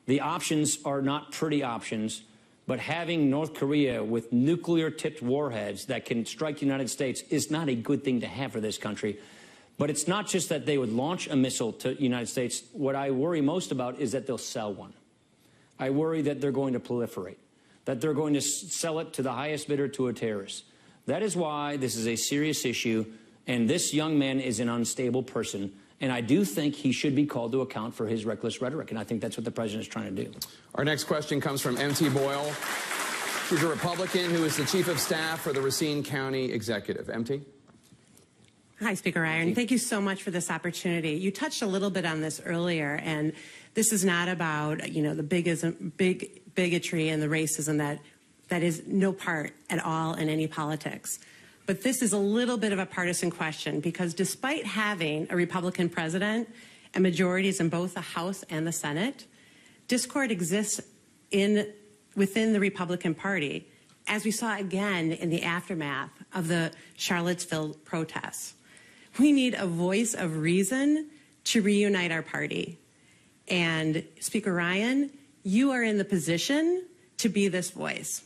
The options are not pretty options, but having North Korea with nuclear-tipped warheads that can strike the United States is not a good thing to have for this country. But it's not just that they would launch a missile to the United States. What I worry most about is that they'll sell one. I worry that they're going to proliferate, that they're going to sell it to the highest bidder, to a terrorist. That is why this is a serious issue, and this young man is an unstable person. And I do think he should be called to account for his reckless rhetoric, and I think that's what the president is trying to do. Our next question comes from M.T. Boyle. She's a Republican who is the chief of staff for the Racine County Executive. M.T.? Hi, Speaker Ryan. Thank you so much for this opportunity. You touched a little bit on this earlier, and this is not about, you know, the big bigotry and the racism that is no part at all in any politics. But this is a little bit of a partisan question, because despite having a Republican president and majorities in both the House and the Senate, discord exists within the Republican Party, as we saw again in the aftermath of the Charlottesville protests. We need a voice of reason to reunite our party. And Speaker Ryan, you are in the position to be this voice.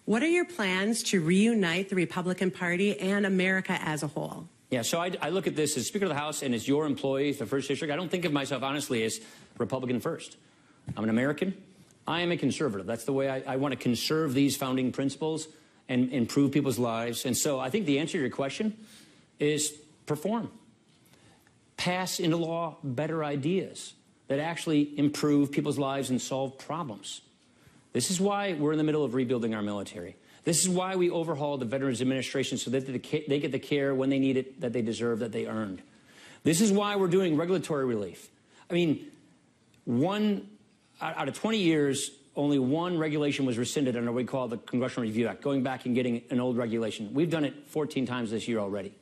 What are your plans to reunite the Republican Party and America as a whole? Yeah, so I look at this as Speaker of the House and as your employee, the 1st District. I don't think of myself, honestly, as Republican first. I'm an American. I am a conservative. That's the way I want to conserve these founding principles and improve people's lives. And so I think the answer to your question is perform. Pass into law better ideas that actually improve people's lives and solve problems. This is why we're in the middle of rebuilding our military. This is why we overhauled the Veterans Administration so that they get the care when they need it, that they deserve, that they earned. This is why we're doing regulatory relief. I mean, out of 20 years, only one regulation was rescinded under what we call the Congressional Review Act, going back and getting an old regulation. We've done it 14 times this year already.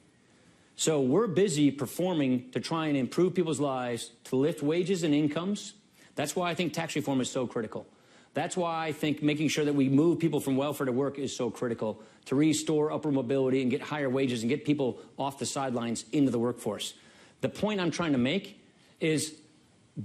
So we're busy performing to try and improve people's lives, to lift wages and incomes. That's why I think tax reform is so critical. That's why I think making sure that we move people from welfare to work is so critical, to restore upward mobility and get higher wages and get people off the sidelines into the workforce. The point I'm trying to make is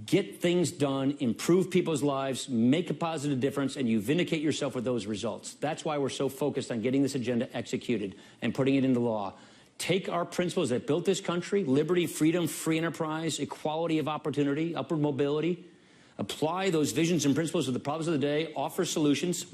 get things done, improve people's lives, make a positive difference, and you vindicate yourself with those results. That's why we're so focused on getting this agenda executed and putting it into law. Take our principles that built this country, liberty, freedom, free enterprise, equality of opportunity, upward mobility, apply those visions and principles to the problems of the day, offer solutions.